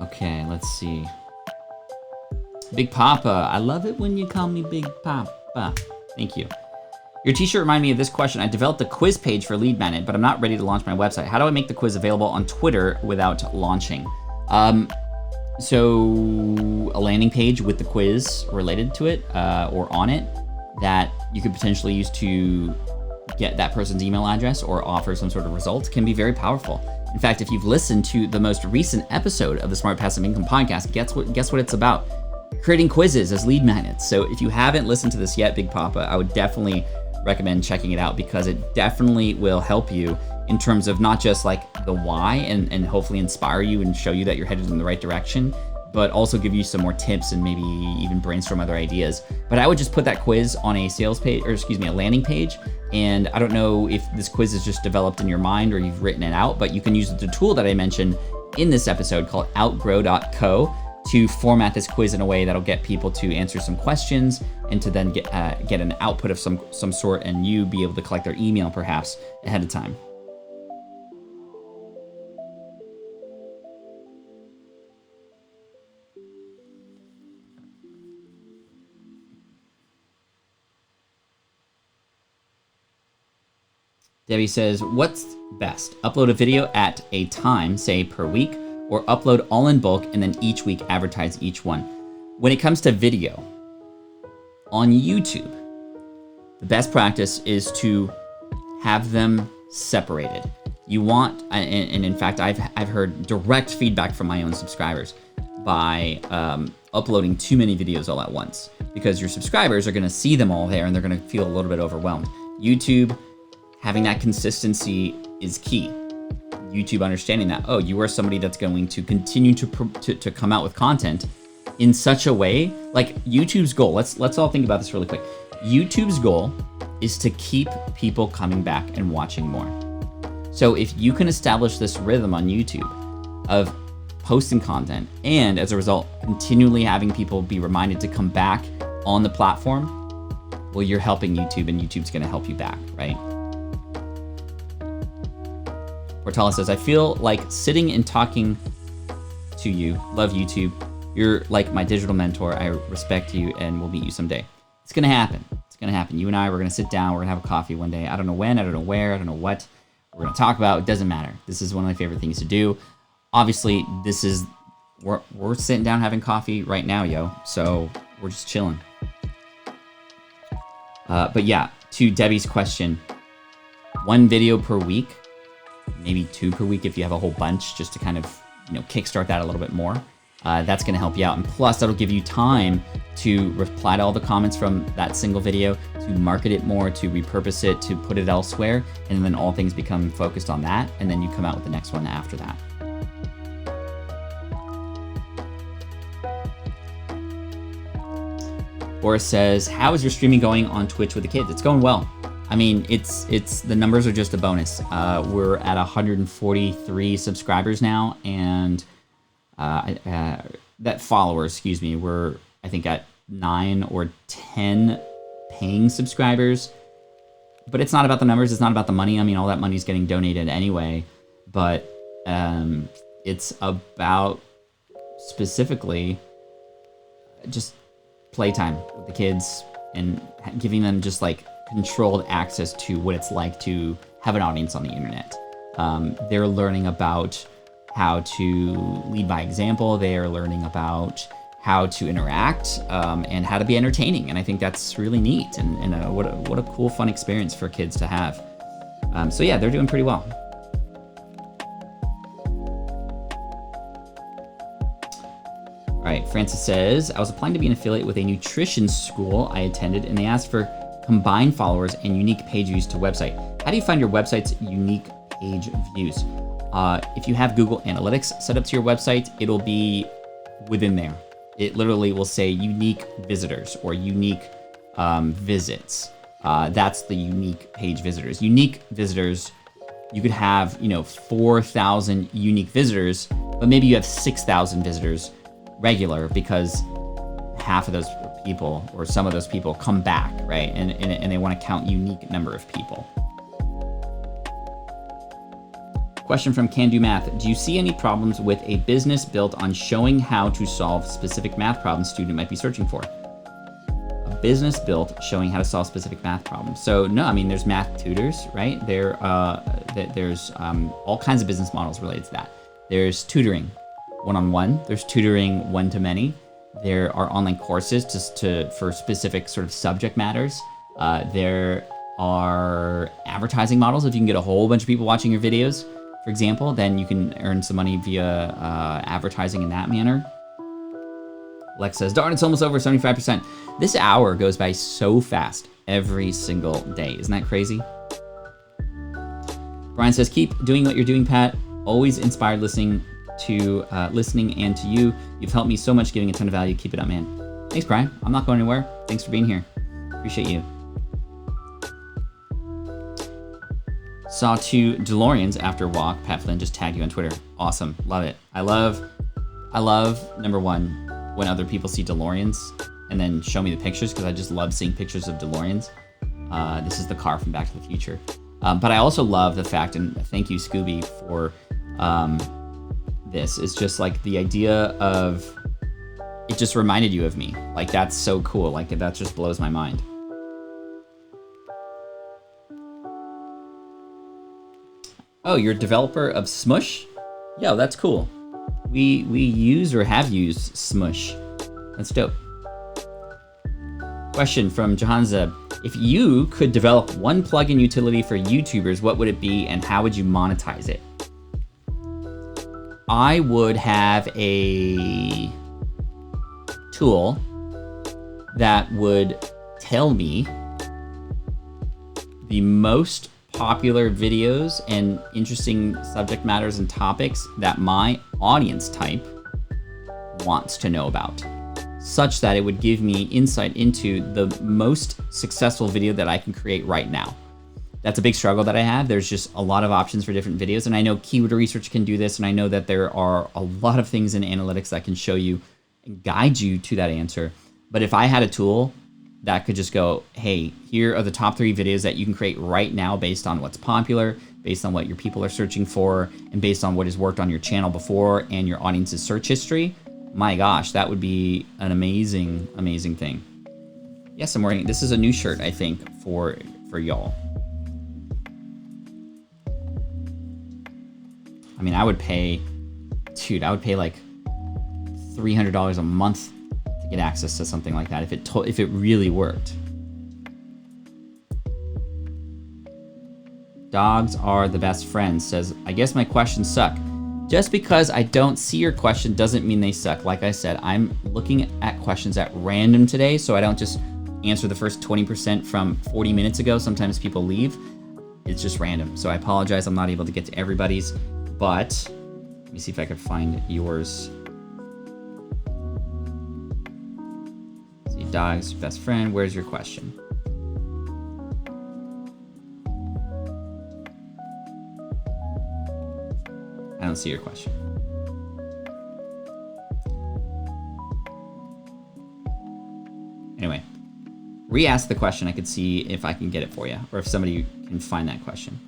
Okay, let's see. Big Papa, I love it when you call me Big Papa. Thank you. Your t-shirt reminded me of this question. I developed a quiz page for Lead Magnet, but I'm not ready to launch my website. How do I make the quiz available on Twitter without launching? So a landing page with the quiz related to it or on it that you could potentially use to get that person's email address or offer some sort of result can be very powerful. In fact, if you've listened to the most recent episode of the Smart Passive Income podcast, guess what it's about? Creating quizzes as lead magnets. So if you haven't listened to this yet, Big Papa, I would definitely recommend checking it out because it definitely will help you in terms of not just like the why and hopefully inspire you and show you that you're headed in the right direction, but also give you some more tips and maybe even brainstorm other ideas. But I would just put that quiz on a sales page, or excuse me, a landing page. And I don't know if this quiz is just developed in your mind or you've written it out, but you can use the tool that I mentioned in this episode called outgrow.co to format this quiz in a way that'll get people to answer some questions and to then get an output of some sort, and you be able to collect their email perhaps ahead of time. Debbie says, what's best? Upload a video at a time, say per week, or upload all in bulk and then each week advertise each one? When it comes to video, on YouTube, the best practice is to have them separated. You want, and in fact, I've heard direct feedback from my own subscribers by uploading too many videos all at once, because your subscribers are gonna see them all there and they're gonna feel a little bit overwhelmed. YouTube, having that consistency is key. YouTube understanding that, oh, you are somebody that's going to continue to come out with content in such a way, like YouTube's goal, let's all think about this really quick. YouTube's goal is to keep people coming back and watching more. So if you can establish this rhythm on YouTube of posting content and as a result, continually having people be reminded to come back on the platform, well, you're helping YouTube and YouTube's gonna help you back, right? Portala says, I feel like sitting and talking to you. Love YouTube. You're like my digital mentor. I respect you and we'll meet you someday. It's gonna happen. It's gonna happen. You and I, we're gonna sit down, we're gonna have a coffee one day. I don't know when, I don't know where, I don't know what we're gonna talk about. It doesn't matter. This is one of my favorite things to do. Obviously, we're sitting down having coffee right now, yo. So we're just chilling. But yeah, to Debbie's question, 1 video per week, maybe 2 per week if you have a whole bunch, just to kind of, kickstart that a little bit more. That's gonna help you out. And plus that'll give you time to reply to all the comments from that single video, to market it more, to repurpose it, to put it elsewhere. And then all things become focused on that. And then you come out with the next one after that. Boris says, how is your streaming going on Twitch with the kids? It's going well. I mean, it's the numbers are just a bonus. We're at 143 subscribers now, and that followers, excuse me, we're I think at 9 or 10 paying subscribers. But it's not about the numbers. It's not about the money. I mean, all that money is getting donated anyway. But it's about specifically just playtime with the kids and giving them just like controlled access to what it's like to have an audience on the internet. They're learning about how to lead by example. They are learning about how to interact and how to be entertaining. And I think that's really neat and what a cool, fun experience for kids to have. So yeah, they're doing pretty well. All right, Francis says, I was applying to be an affiliate with a nutrition school I attended, and they asked for combined followers and unique page views to website. How do you find your website's unique page views? If you have Google Analytics set up to your website, it'll be within there. It literally will say unique visitors or unique visits. That's the unique page visitors. Unique visitors, you could have 4,000 unique visitors, but maybe you have 6,000 visitors regular because half of those people or some of those people come back, right? And they want to count unique number of people. Question from Can Do Math. Do you see any problems with a business built on showing how to solve specific math problems student might be searching for? A business built showing how to solve specific math problems. So no, I mean, there's math tutors, right? There's all kinds of business models related to that. There's tutoring one-on-one. There's tutoring one-to-many. There are online courses for specific sort of subject matters. There are advertising models. If you can get a whole bunch of people watching your videos, for example, then you can earn some money via advertising in that manner. Lex says, darn, it's almost over 75%. This hour goes by so fast every single day. Isn't that crazy? Brian says, keep doing what you're doing, Pat. Always inspired listening and to you. You've helped me so much, giving a ton of value. Keep it up, man. Thanks, Brian. I'm not going anywhere. Thanks for being here. Appreciate you. Saw 2 DeLoreans after walk. Pat Flynn just tagged you on Twitter. Awesome. Love it. I love, number one, when other people see DeLoreans and then show me the pictures, because I just love seeing pictures of DeLoreans. This is the car from Back to the Future. But I also love the fact, and thank you, Scooby, for this. It's just like the idea of, it just reminded you of me. Like, that's so cool. Like, that just blows my mind. Oh, you're a developer of Smush? Yo, that's cool. We use or have used Smush. That's dope. Question from Jahanza. If you could develop one plugin utility for YouTubers, what would it be and how would you monetize it? I would have a tool that would tell me the most popular videos and interesting subject matters and topics that my audience type wants to know about, such that it would give me insight into the most successful video that I can create right now. That's a big struggle that I have. There's just a lot of options for different videos, and I know keyword research can do this, and I know that there are a lot of things in analytics that can show you and guide you to that answer. But if I had a tool that could just go, hey, here are the top 3 videos that you can create right now based on what's popular, based on what your people are searching for, and based on what has worked on your channel before and your audience's search history, my gosh, that would be an amazing, amazing thing. Yes, I'm wearing, this is a new shirt, I think, for y'all. I mean, I would pay like $300 a month to get access to something like that if it really worked. Dogs are the best friends, says, I guess my questions suck. Just because I don't see your question doesn't mean they suck. Like I said, I'm looking at questions at random today, so I don't just answer the first 20% from 40 minutes ago. Sometimes people leave. It's just random. So I apologize, I'm not able to get to everybody's, but let me see if I could find yours. See, dog's best friend, where's your question? I don't see your question. Anyway, re-ask the question. I could see if I can get it for you, or if somebody can find that question.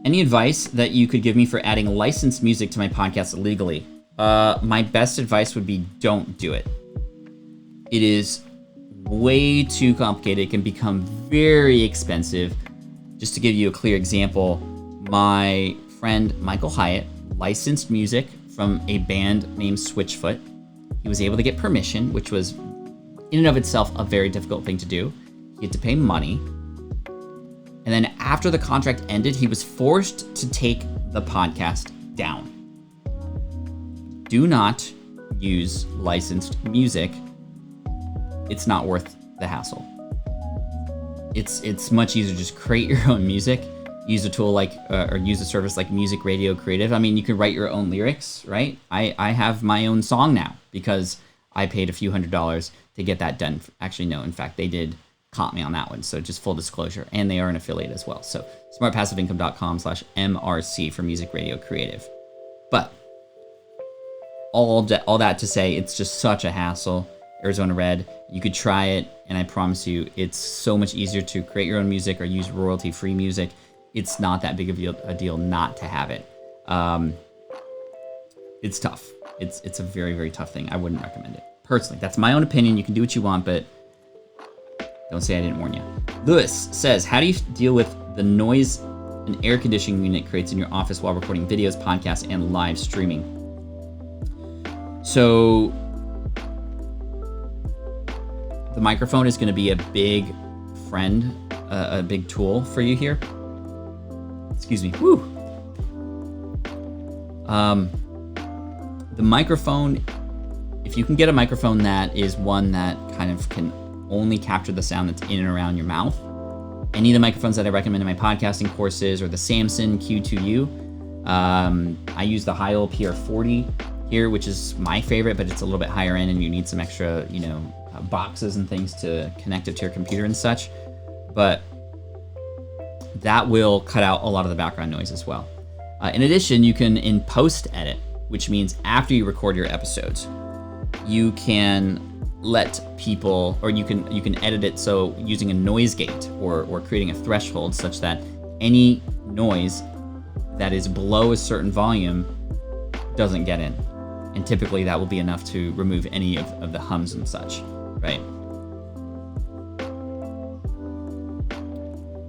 Any advice that you could give me for adding licensed music to my podcast legally? My best advice would be don't do it. It is way too complicated. It can become very expensive. Just to give you a clear example, my friend Michael Hyatt licensed music from a band named Switchfoot. He was able to get permission, which was in and of itself a very difficult thing to do. He had to pay money. And then after the contract ended, he was forced to take the podcast down. Do not use licensed music. It's not worth the hassle. It's much easier to just create your own music. Use a tool like, or use a service like Music Radio Creative. I mean, you can write your own lyrics, right? I have my own song now because I paid a few $100s to get that done. Actually, no, in fact, they did caught me on that one. So just full disclosure, and they are an affiliate as well. So smartpassiveincome.com/MRC for Music Radio Creative. But all that to say, it's just such a hassle. Arizona Red, you could try it, and I promise you, it's so much easier to create your own music or use royalty-free music. It's not that big of a deal not to have it. It's tough. It's a very, very tough thing. I wouldn't recommend it. Personally, that's my own opinion. You can do what you want, but don't say I didn't warn you. Lewis says, how do you deal with the noise an air conditioning unit creates in your office while recording videos, podcasts, and live streaming? So the microphone is going to be a big friend, a big tool for you here. Excuse me. Woo. The microphone, if you can get a microphone that is one that kind of can only capture the sound that's in and around your mouth. Any of the microphones that I recommend in my podcasting courses, or the Samson Q2U. I use the Heil PR40 here, which is my favorite, but it's a little bit higher end, and you need some extra, boxes and things to connect it to your computer and such. But that will cut out a lot of the background noise as well. In addition, you can in post edit, which means after you record your episodes, you can let people, or you can edit it so using a noise gate or creating a threshold such that any noise that is below a certain volume doesn't get in. And typically that will be enough to remove any of the hums and such, right?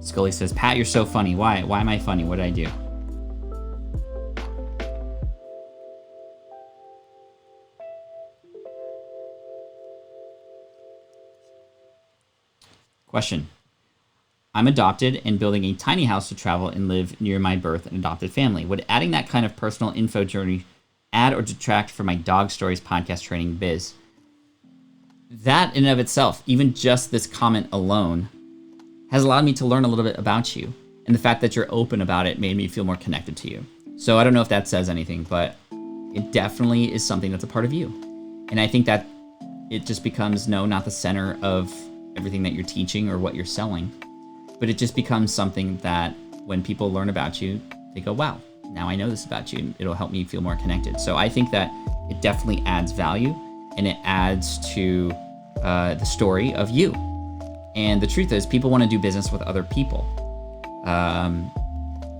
Scully says, Pat, you're so funny. Why am I funny? What did I do? Question. I'm adopted and building a tiny house to travel and live near my birth and adopted family. Would adding that kind of personal info journey add or detract from my dog stories podcast training biz? That in and of itself, even just this comment alone, has allowed me to learn a little bit about you. And the fact that you're open about it made me feel more connected to you. So I don't know if that says anything, but it definitely is something that's a part of you. And I think that it just becomes, no, not the center of everything that you're teaching or what you're selling, but it just becomes something that when people learn about you, they go, wow, now I know this about you, and it'll help me feel more connected. So I think that it definitely adds value, and it adds to the story of you. And the truth is, people want to do business with other people.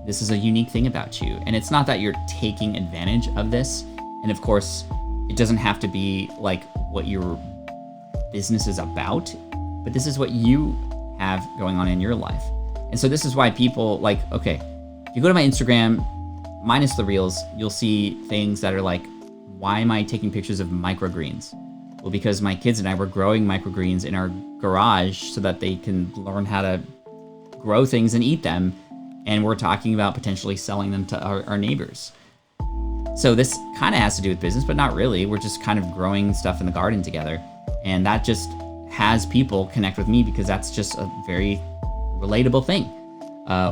This is a unique thing about you. And it's not that you're taking advantage of this. And of course, it doesn't have to be like what your business is about, but this is what you have going on in your life. And so this is why people like, okay, if you go to my Instagram, minus the reels, you'll see things that are like, why am I taking pictures of microgreens? Well, because my kids and I were growing microgreens in our garage so that they can learn how to grow things and eat them. And we're talking about potentially selling them to our neighbors. So this kind of has to do with business, but not really. We're just kind of growing stuff in the garden together. And that just has people connect with me because that's just a very relatable thing.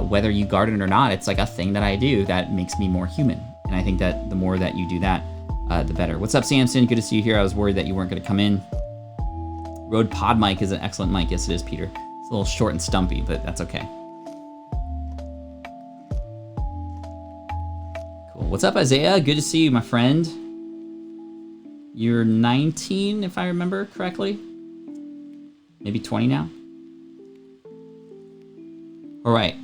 Whether you garden or not, it's like a thing that I do that makes me more human. And I think that the more that you do that, the better. What's up, Samson? Good to see you here. I was worried that you weren't going to come in. Rode Pod mic is an excellent mic. Yes, it is, Peter. It's a little short and stumpy, but that's okay. What's up, Isaiah? Good to see you, my friend. You're 19, if I remember correctly. Maybe 20 now. All right.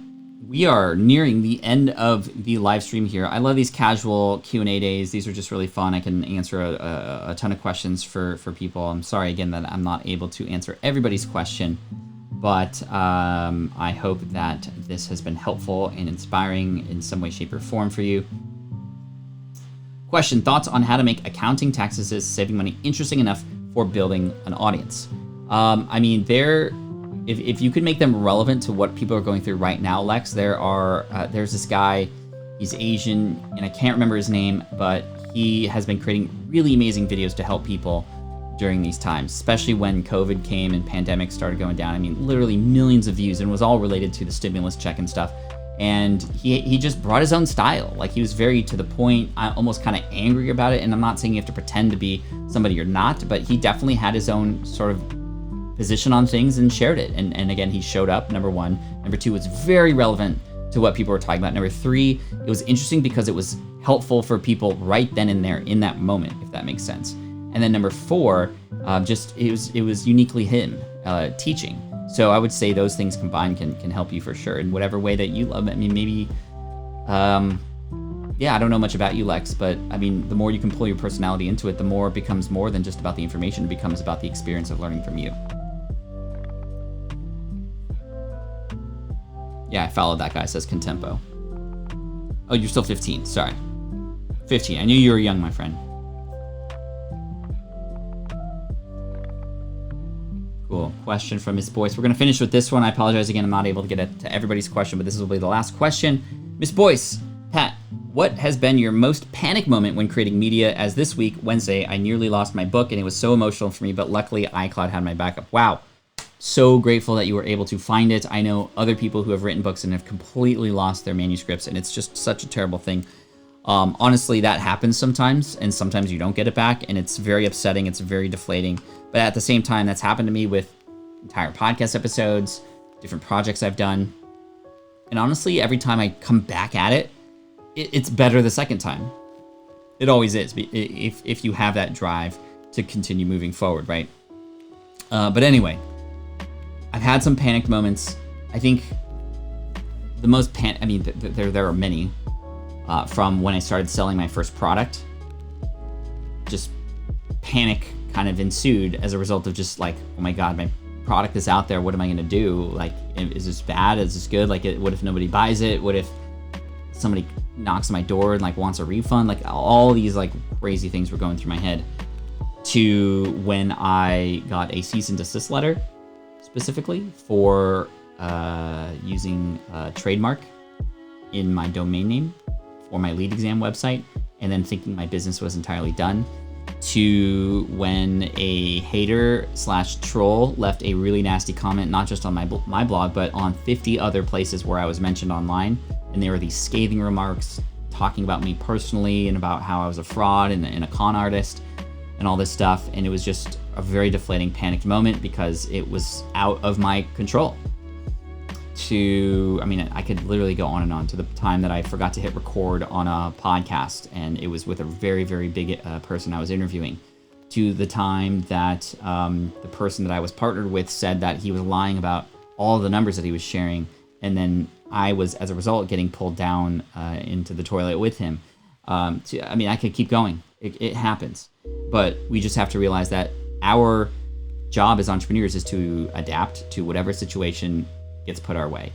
We are nearing the end of the live stream here. I love these casual Q&A days. These are just really fun. I can answer a ton of questions for people. I'm sorry, again, that I'm not able to answer everybody's question, but I hope that this has been helpful and inspiring in some way, shape, or form for you. Question, thoughts on how to make accounting, taxes, saving money interesting enough for building an audience? I mean, if you could make them relevant to what people are going through right now, Lex, there's this guy, he's Asian, and I can't remember his name, but he has been creating really amazing videos to help people during these times, especially when COVID came and pandemic started going down. I mean, literally millions of views, and it was all related to the stimulus check and stuff. And he just brought his own style. Like, he was very to the point, almost kind of angry about it. And I'm not saying you have to pretend to be somebody you're not, but he definitely had his own sort of position on things and shared it. And again, he showed up, number one. Number two, it's very relevant to what people were talking about. Number three, it was interesting because it was helpful for people right then and there in that moment, if that makes sense. And then number four, it was uniquely him teaching. So I would say those things combined can help you for sure in whatever way that you love. I mean, maybe, yeah, I don't know much about you, Lex, but I mean, the more you can pull your personality into it, the more it becomes more than just about the information. It becomes about the experience of learning from you. Yeah, I followed that guy, says Contempo. Oh, you're still 15, sorry. 15, I knew you were young, my friend. Cool. Question from Miss Boyce. We're going to finish with this one. I apologize again. I'm not able to get to everybody's question, but this will be the last question. Miss Boyce, Pat, what has been your most panic moment when creating media? As this week, Wednesday, I nearly lost my book, and it was so emotional for me, but luckily iCloud had my backup. Wow. So grateful that you were able to find it. I know other people who have written books and have completely lost their manuscripts, and it's just such a terrible thing. Honestly, that happens sometimes, and sometimes you don't get it back, and it's very upsetting. It's very deflating. But at the same time, that's happened to me with entire podcast episodes, different projects I've done. And honestly, every time I come back at it, it's better the second time. It always is, if you have that drive to continue moving forward, right? But anyway, I've had some panicked moments. I think the most there are many, from when I started selling my first product. Just panic kind of ensued as a result of just like, oh my God, my product is out there. What am I going to do? Like, is this bad? Is this good? Like, what if nobody buys it? What if somebody knocks on my door and like wants a refund? Like, all these like crazy things were going through my head, to when I got a cease and desist letter specifically for using a trademark in my domain name for my lead exam website, and then thinking my business was entirely done, to when a hater/troll left a really nasty comment, not just on my blog, but on 50 other places where I was mentioned online. And there were these scathing remarks talking about me personally and about how I was a fraud and a con artist and all this stuff. And it was just a very deflating, panicked moment because it was out of my control. I could literally go on and on, to the time that I forgot to hit record on a podcast, and it was with a very, very big person I was interviewing, to the time that the person that I was partnered with said that he was lying about all the numbers that he was sharing, and then I was, as a result, getting pulled down into the toilet with him. I could keep going. It happens. But we just have to realize that our job as entrepreneurs is to adapt to whatever situation gets put our way.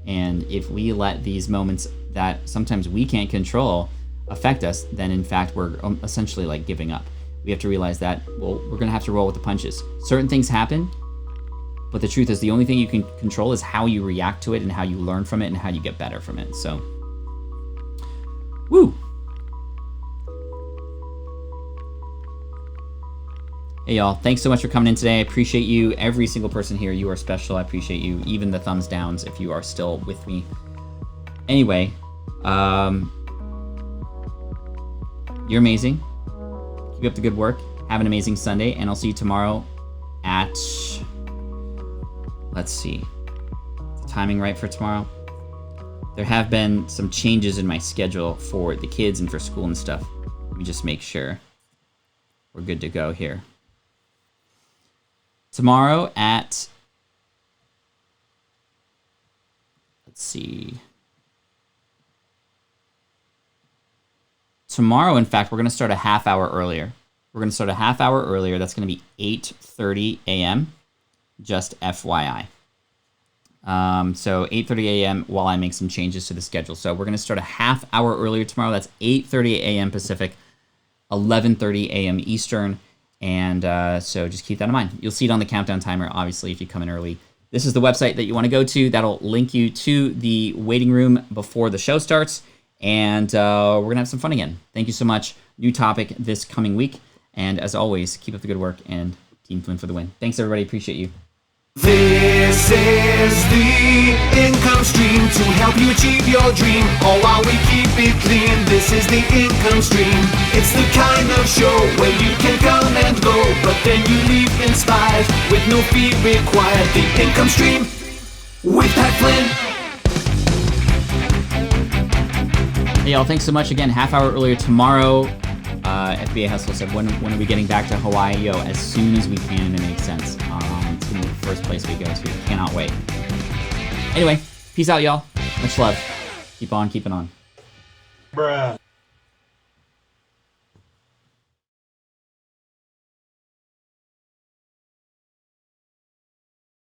And if we let these moments that sometimes we can't control affect us, then in fact we're essentially like giving up. We have to realize that, well, we're gonna have to roll with the punches. Certain things happen, but the truth is the only thing you can control is how you react to it and how you learn from it and how you get better from it. So, woo! Hey y'all, thanks so much for coming in today. I appreciate you. Every single person here, you are special. I appreciate you. Even the thumbs downs if you are still with me. Anyway, you're amazing. Keep up the good work. Have an amazing Sunday, and I'll see you tomorrow at, let's see, is the timing right for tomorrow? there have been some changes in my schedule for the kids and for school and stuff. Let me just make sure we're good to go here. Tomorrow at, let's see. Tomorrow, in fact, we're going to start a half hour earlier. We're going to start a half hour earlier. That's going to be 8:30 a.m., just FYI. So 8:30 a.m. while I make some changes to the schedule. So we're going to start a half hour earlier tomorrow. That's 8:30 a.m. Pacific, 11:30 a.m. Eastern. And so just keep that in mind. You'll see it on the countdown timer, obviously, if you come in early. This is the website that you want to go to. That'll link you to the waiting room before the show starts. And we're going to have some fun again. Thank you so much. New topic this coming week. And as always, keep up the good work, and Team Flynn for the win. Thanks, everybody. Appreciate you. This is the income stream to help you achieve your dream, all while we keep it clean. This is the income stream. It's the kind of show where you can come and go, but then you leave inspired with no fee required. The income stream with Pat Flynn. Hey, y'all. Thanks so much again. Half hour earlier tomorrow. FBA Hustle said, when are we getting back to Hawaii? Yo, as soon as we can, it makes sense. It's going to be the first place we go to. Cannot wait. Anyway, peace out, y'all. Much love. Keep on keeping on. Bruh.